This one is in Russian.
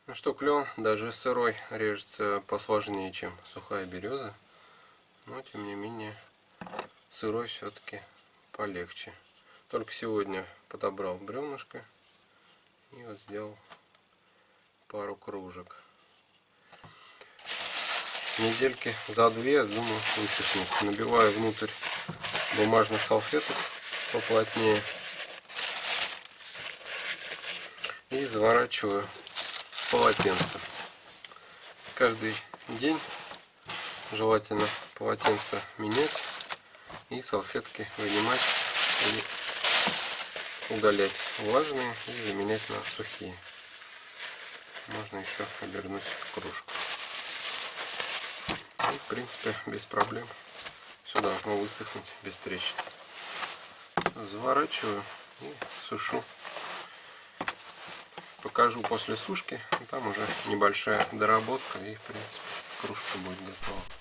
Ну что, клен даже сырой режется посложнее, чем сухая береза, но тем не менее сырой все-таки полегче. Только сегодня подобрал бревнышко и вот сделал пару кружек. Недельки за две, думаю, высохнет. Набиваю внутрь бумажных салфеток поплотнее и заворачиваю в полотенце. Каждый день желательно полотенце менять и салфетки вынимать и удалять влажные и заменять на сухие. Можно еще обернуть кружку. И, в принципе, без проблем все должно высохнуть без трещин. Заворачиваю и сушу. Покажу после сушки. Там уже небольшая доработка и, в принципе, кружка будет готова.